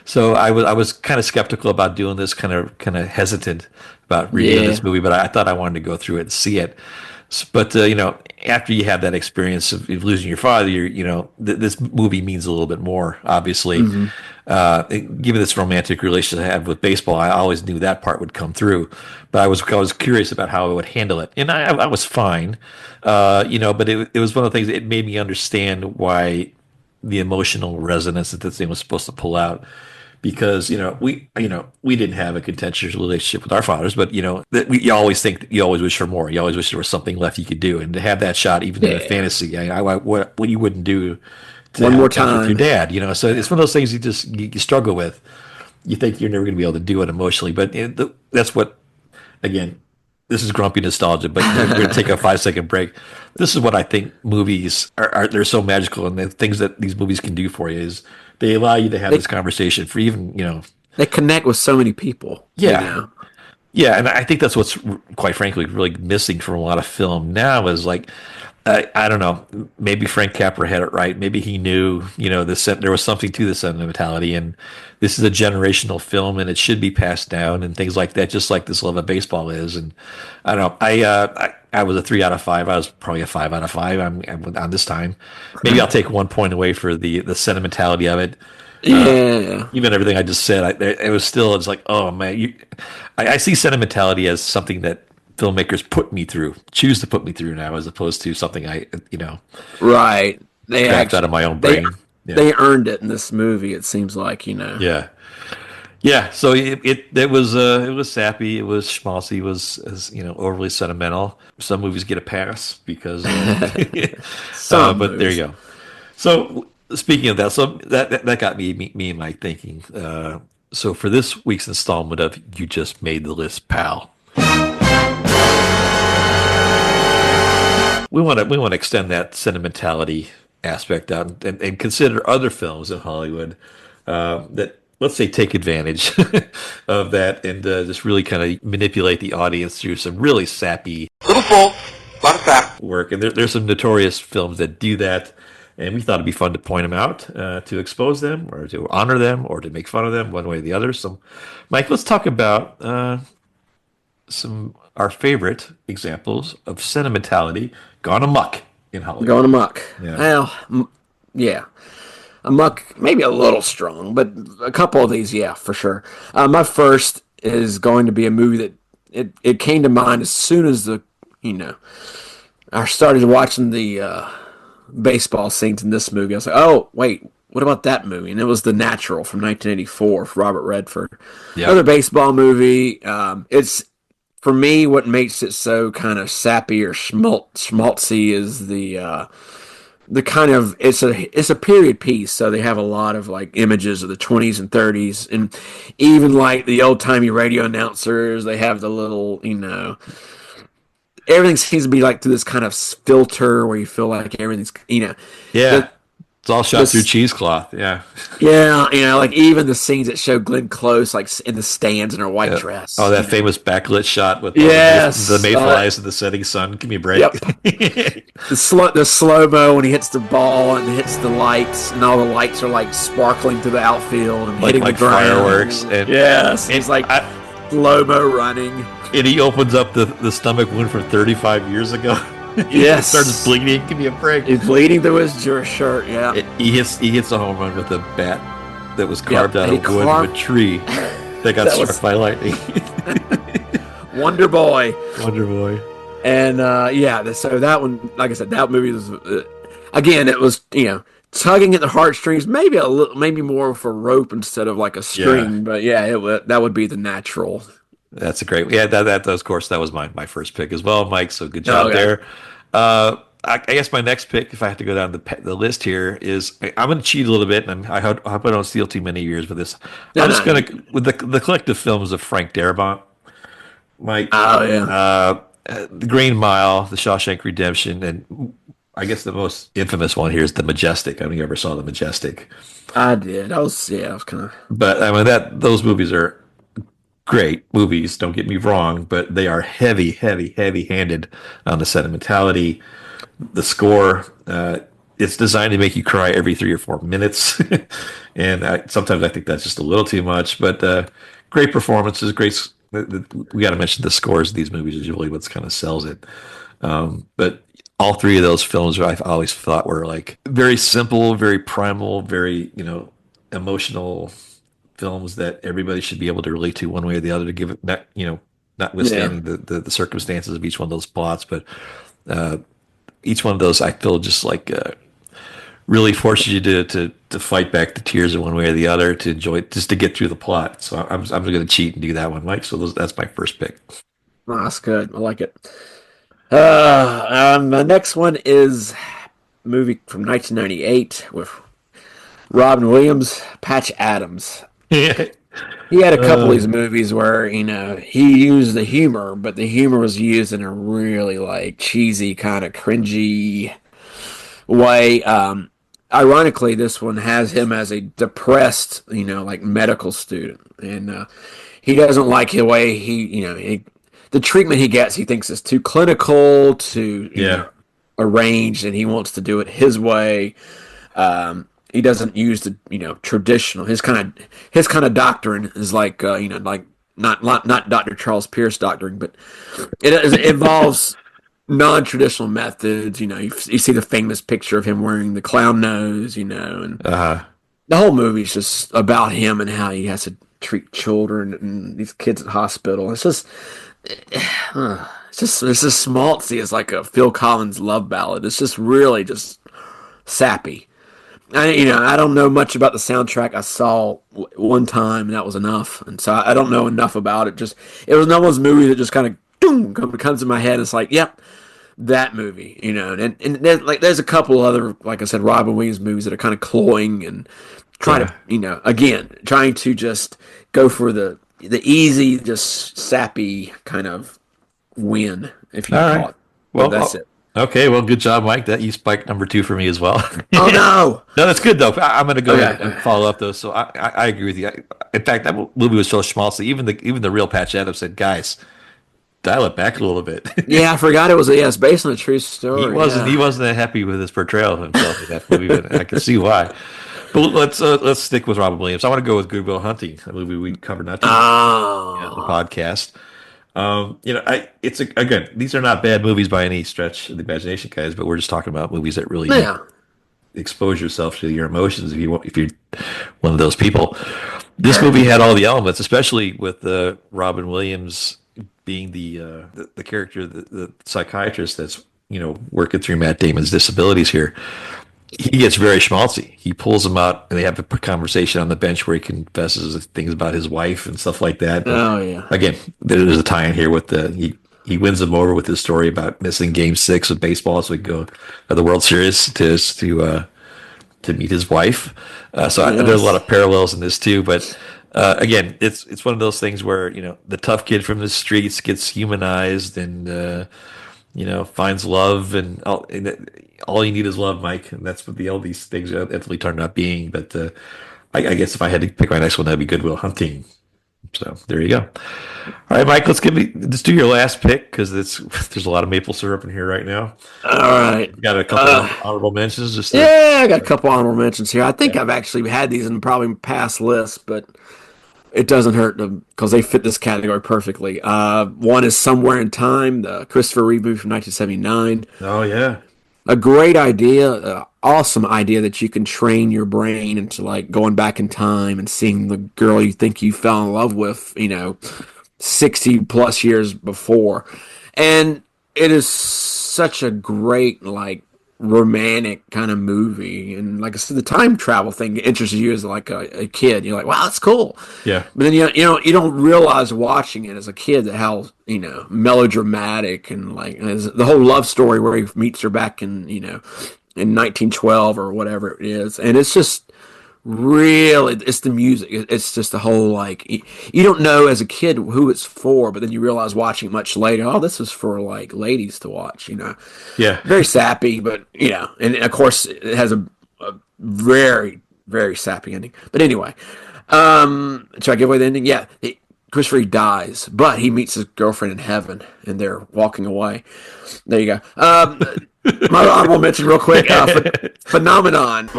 So I was kind of skeptical about doing this, kind of hesitant about reading this movie, but I thought I wanted to go through it and see it. But after you have that experience of losing your father, this movie means a little bit more. Obviously, given this romantic relationship I have with baseball, I always knew that part would come through. But I was curious about how I would handle it, and I was fine, But it was one of the things. It made me understand why the emotional resonance that this thing was supposed to pull out. Because we didn't have a contentious relationship with our fathers, but you always think you always wish for more. You always wish there was something left you could do, and to have that shot even in a fantasy, what you wouldn't do to one more time with your dad. So it's one of those things you struggle with. You think you're never going to be able to do it emotionally, but that's what. Again, this is grumpy nostalgia, but we're going to take a 5-second break. This is what I think movies are. They're so magical, and the things that these movies can do for you is. They allow you to have this conversation for even, They connect with so many people. Yeah. Yeah, and I think that's what's, quite frankly, really missing from a lot of film now is like, I don't know, maybe Frank Capra had it right. Maybe he knew, there was something to the sentimentality, and this is a generational film, and it should be passed down and things like that, just like this love of baseball is. And I don't know, I was a 3 out of 5. I was probably a 5 out of 5 on this time. Maybe I'll take 1 point away for the sentimentality of it. Yeah. Even everything I just said, it's like, oh man, I see sentimentality as something that filmmakers choose to put me through now, as opposed to something right. They cracked out of my own brain. They earned it in this movie. It seems like Yeah. So it was sappy. It was schmaltzy. It was overly sentimental. Some movies get a pass because, but there you go. So speaking of that, so that got me and Mike thinking. So for this week's installment of You Just Made the List, Pal. We want to extend that sentimentality aspect out and consider other films in Hollywood that, let's say, take advantage of that and just really kind of manipulate the audience through some really sappy Little full, lot of fat. work. And there's some notorious films that do that. And we thought it'd be fun to point them out, to expose them, or to honor them, or to make fun of them, one way or the other. So, Mike, let's talk about some our favorite examples of sentimentality gone amok in Hollywood. Going amok. Yeah. Well, yeah. Amok, maybe a little strong, but a couple of these, yeah, for sure. My first is going to be a movie that it came to mind as soon as I started watching the baseball scenes in this movie. I was like, oh, wait, what about that movie? And it was The Natural from 1984 for Robert Redford. Yep. Another baseball movie. It's, for me, what makes it so kind of sappy or schmaltzy is the kind of, it's a period piece, so they have a lot of like images of the 20s and 30s, and even like the old timey radio announcers, they have the little, everything seems to be like through this kind of filter where you feel like everything's, Yeah. It's all shot through cheesecloth. Yeah. Yeah, like even the scenes that show Glenn Close, like in the stands in her white dress. Oh, that famous backlit shot with Yes. the mayflies and the setting sun. Give me a break. Yep. the slow-mo when he hits the ball and hits the lights, and all the lights are like sparkling through the outfield and hitting like the ground. fireworks. And, Yes. It's like slow-mo running. And he opens up the stomach wound from 35 years ago. Yes. Starts bleeding. Give me a break. He's bleeding through his shirt, yeah. He hits a home run with a bat that was carved out of wood of a tree that got struck by lightning. Wonder Boy. Wonder Boy. And so that one, like I said, that movie was again, it was tugging at the heartstrings, maybe more of a rope instead of like a string, but that would be The Natural. That's a great, that of course that was my first pick as well, Mike. So good job there. I guess my next pick, if I have to go down the list here, is I'm going to cheat a little bit, and I hope I don't steal too many years with this. I'm just going to with the collective films of Frank Darabont, Mike. Oh yeah. The Green Mile, The Shawshank Redemption, and I guess the most infamous one here is The Majestic. I don't know if you ever saw The Majestic. I did. I was kind of. But I mean those movies are great movies. Don't get me wrong, but they are heavy-handed on the sentimentality. The score, it's designed to make you cry every 3 or 4 minutes, and sometimes I think that's just a little too much. But great performances, great. We got to mention the scores of these movies is really what's kind of sells it. But all three of those films, I've always thought were like very simple, very primal, very emotional films that everybody should be able to relate to one way or the other, to give it, notwithstanding the circumstances of each one of those plots. But each one of those, I feel, just like really forces you to fight back the tears in one way or the other, to enjoy it, just to get through the plot. So I'm going to cheat and do that one, Mike. So that's my first pick. Oh, that's good. I like it. The next one is a movie from 1998 with Robin Williams, Patch Adams. He had a couple of these movies where, he used the humor, but the humor was used in a really like cheesy, kind of cringy way. Ironically, this one has him as a depressed, like medical student, and he doesn't like the way the treatment he gets. He thinks is too clinical, too arranged, and he wants to do it his way. He doesn't use the traditional. His kind of doctrine is like like not Dr. Charles Pierce doctrine, but it involves non-traditional methods. You see the famous picture of him wearing the clown nose. And the whole movie is just about him and how he has to treat children and these kids at the hospital. It's just schmaltzy. It's like a Phil Collins love ballad. It's just really just sappy. I don't know much about the soundtrack. I saw one time, and that was enough. And so I don't know enough about it. It was one of those movies that just kind of comes in my head. It's like, yep, that movie, And there's a couple other, like I said, Robin Williams movies that are kind of cloying and trying to just go for the easy, just sappy kind of win, if you call it. Well, that's it. Okay, well, good job, Mike. That you spiked number 2 for me as well. Oh no. No, that's good though. I'm going to go ahead and Okay. follow up though. So I agree with you. In fact, that movie was so schmaltzy. Even the real Patch Adams said, "Guys, dial it back a little bit." Yeah, I forgot it was. Yeah, it's based on a true he story. wasn't he Yeah. wasn't that happy with his portrayal of himself in that movie, but I can see why. But let's stick with Robin Williams. I want to go with Good Will Hunting, a movie we covered not too long ago on the Oh. podcast. Again, these are not bad movies by any stretch of the imagination, guys. But we're just talking about movies that really Yeah. expose yourself to your emotions if you're one of those people. This movie had all the elements, especially with Robin Williams being the character, the psychiatrist that's working through Matt Damon's disabilities here. He gets very schmaltzy. He pulls him out, and they have a conversation on the bench where he confesses things about his wife and stuff like that. But Oh yeah. again, there's a tie in here with he wins them over with his story about missing Game 6 of baseball, so he go at the World Series to meet his wife. There's a lot of parallels in this too. But again, it's one of those things where the tough kid from the streets gets humanized and finds love, and all you need is love, Mike, and that's what all these things eventually turned out being. But I guess if I had to pick my next one, that'd be Good Will Hunting. So there you go. All right, Mike, let's do your last pick because there's a lot of maple syrup in here right now. All right. We got a couple of honorable mentions. Yeah, I got a couple honorable mentions here. I think I've actually had these in probably past lists, but it doesn't hurt them because they fit this category perfectly. One is Somewhere in Time, the Christopher Reeve movie from 1979. Oh yeah, A great idea, awesome idea that you can train your brain into like going back in time and seeing the girl you think you fell in love with, 60 plus years before. And it is such a great, like, romantic kind of movie. And like I said, the time travel thing interests you as like a kid. You're like, wow, that's cool. yeah, But then you don't realize watching it as a kid that how melodramatic and like the whole love story where he meets her back in 1912 or whatever it is, and it's just really it's the music. It's just the whole like you don't know as a kid who it's for, but then you realize watching it much later. Oh, this is for like ladies to watch. yeah. Very sappy, but and of course it has a very very sappy ending. But anyway, should I give away the ending? Yeah, Christopher Reeve dies, but he meets his girlfriend in heaven, and they're walking away. There you go. My honorable mention, real quick. Phenomenon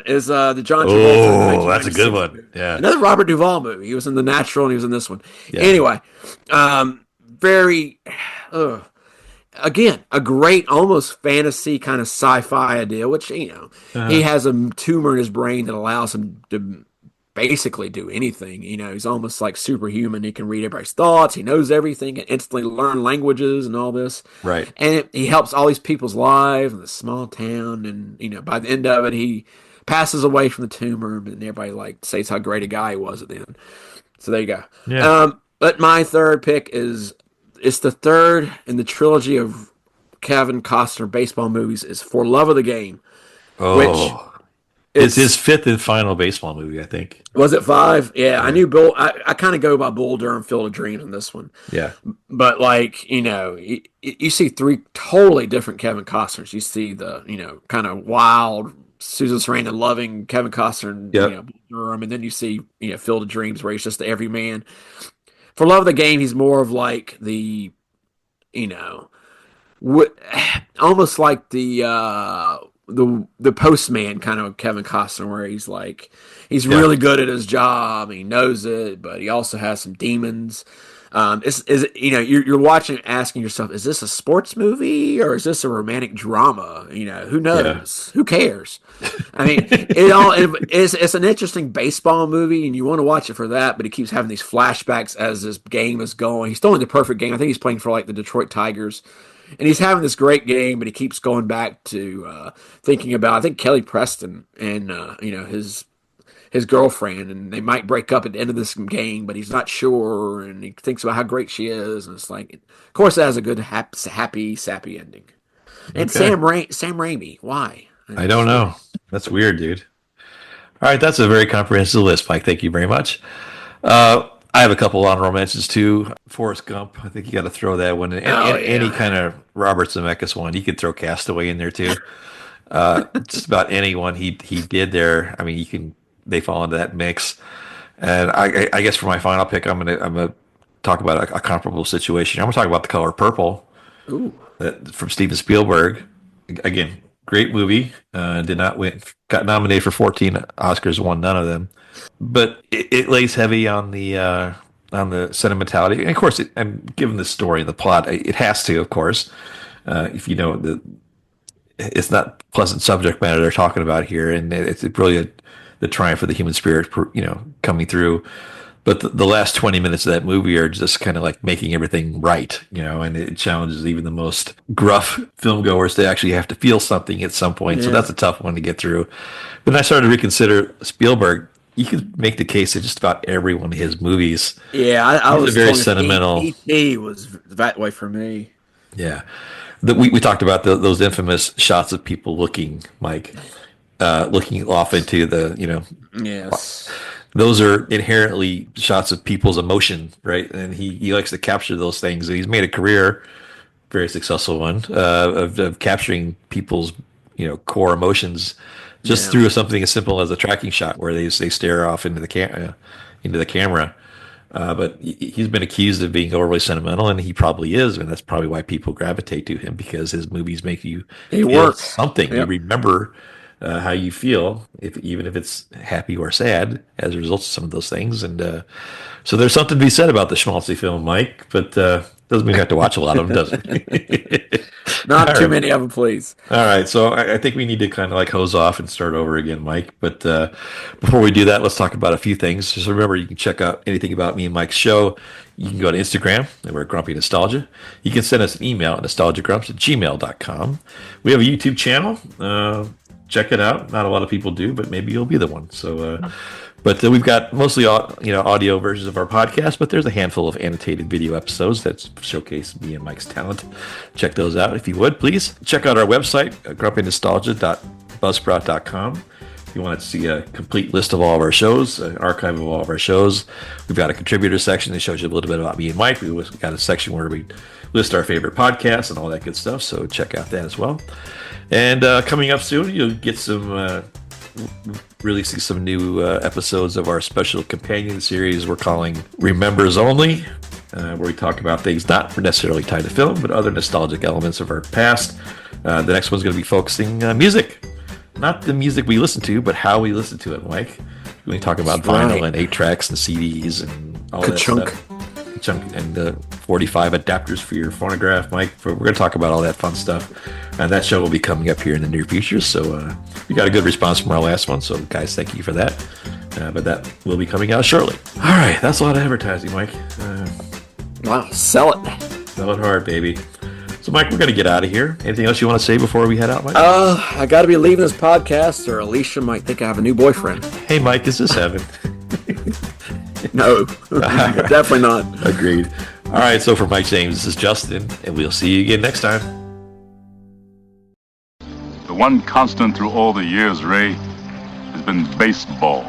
is the John Travolta. Oh, that's a good one. Yeah, Another Robert Duvall movie. He was in The Natural, and he was in this one. Yeah. Anyway, very, again, a great, almost fantasy kind of sci-fi idea, which, he has a tumor in his brain that allows him to basically do anything. He's almost like superhuman. He can read everybody's thoughts. He knows everything and instantly learn languages and all this. right. And he helps all these people's lives in this small town. And, by the end of it, he passes away from the tumor, and everybody like says how great a guy he was at the end. So there you go. Yeah. But my third pick it's the third in the trilogy of Kevin Costner baseball movies is For Love of the Game. Oh, it's his fifth and final baseball movie, I think. Was it 5? Yeah, I knew Bill. I kind of go by Bull Durham, Field of Dreams in this one. Yeah, But like you see 3 totally different Kevin Costners. You see the kind of wild Susan Sarandon loving Kevin Costner and Yep. Bull Durham, and then you see Field of Dreams where he's just the everyman. For Love of the Game, he's more of like the almost like the postman kind of Kevin Costner, where he's like really good at his job, he knows it, but he also has some demons. You're watching, asking yourself, is this a sports movie or is this a romantic drama? Who knows? Who cares? I mean, it's an interesting baseball movie, and you want to watch it for that. But he keeps having these flashbacks as this game is going. He's still in the perfect game. I think he's playing for like the Detroit Tigers. And he's having this great game, but he keeps going back to thinking about, I think, Kelly Preston and his girlfriend, and they might break up at the end of this game, but he's not sure, and he thinks about how great she is, and it's like, of course, it has a good happy, sappy ending. And Okay. Sam Raimi, why? I don't know. That's weird, dude. All right, that's a very comprehensive list, Mike. Thank you very much. I have a couple honorable mentions too. Forrest Gump, I think you got to throw that one. Any kind of Robert Zemeckis one, you could throw Castaway in there too. Just about anyone he did there. I mean, they fall into that mix. And I guess for my final pick, I'm gonna talk about a comparable situation. I'm gonna talk about The Color Purple. Ooh. From Steven Spielberg. Again, great movie. Did not win. Got nominated for 14 Oscars, won none of them. But it lays heavy on the sentimentality. And of course, I'm given the story, the plot. It has to, of course. If you know it's not pleasant subject matter they're talking about here, and it's really the triumph of the human spirit, coming through. But the last 20 minutes of that movie are just kind of like making everything right, and it challenges even the most gruff film goers to actually have to feel something at some point. Yeah. So that's a tough one to get through. But then I started to reconsider Spielberg. You could make the case that just about every one of his movies. Yeah, I was very sentimental. E.T. was that way for me. Yeah. We talked about those infamous shots of people looking, Mike, looking off into the, Yes. Those are inherently shots of people's emotion, right? And he likes to capture those things. He's made a career, very successful one, of capturing people's, core emotions just through something as simple as a tracking shot where they stare off into the camera. But he's been accused of being overly sentimental, and he probably is, and that's probably why people gravitate to him, because his movies make you feel something. Yep. You remember how you feel, even if it's happy or sad, as a result of some of those things. And so there's something to be said about the schmaltzy film, Mike, but doesn't mean you have to watch a lot of them, does it? Not too many of them, please. All right, so I think we need to kind of like hose off and start over again, Mike. But before we do that, let's talk about a few things. Just remember, you can check out anything about me and Mike's show. You can go to Instagram, and we're Grumpy Nostalgia. You can send us an email at nostalgiagrumps@gmail.com. We have a YouTube channel. Check it out. Not a lot of people do, but maybe you'll be the one. So, but we've got mostly audio versions of our podcast, but there's a handful of annotated video episodes that showcase me and Mike's talent. Check those out if you would, please. Check out our website, grumpynostalgia.buzzsprout.com. If you want to see a complete list of all of our shows, an archive of all of our shows, we've got a contributor section that shows you a little bit about me and Mike. We've got a section where we list our favorite podcasts and all that good stuff, so check out that as well. And coming up soon, you'll get releasing some new episodes of our special companion series we're calling Remembers Only, where we talk about things not necessarily tied to film, but other nostalgic elements of our past. The next one's going to be focusing on music. Not the music we listen to, but how we listen to it, Mike. We talk about vinyl and 8-tracks and CDs and all that stuff. And 45 adapters for your phonograph, Mike. We're going to talk about all that fun stuff, and that show will be coming up here in the near future. So we got a good response from our last one, so guys, thank you for that. But that will be coming out shortly. All right, that's a lot of advertising, Mike. Wow, sell it. Sell it hard, baby. So, Mike, we're going to get out of here. Anything else you want to say before we head out, Mike? I got to be leaving this podcast, or Alicia might think I have a new boyfriend. Hey, Mike, is this heaven? No, definitely not. Agreed. All right, so for Mike James, this is Justin, and we'll see you again next time. The one constant through all the years, Ray, has been baseball.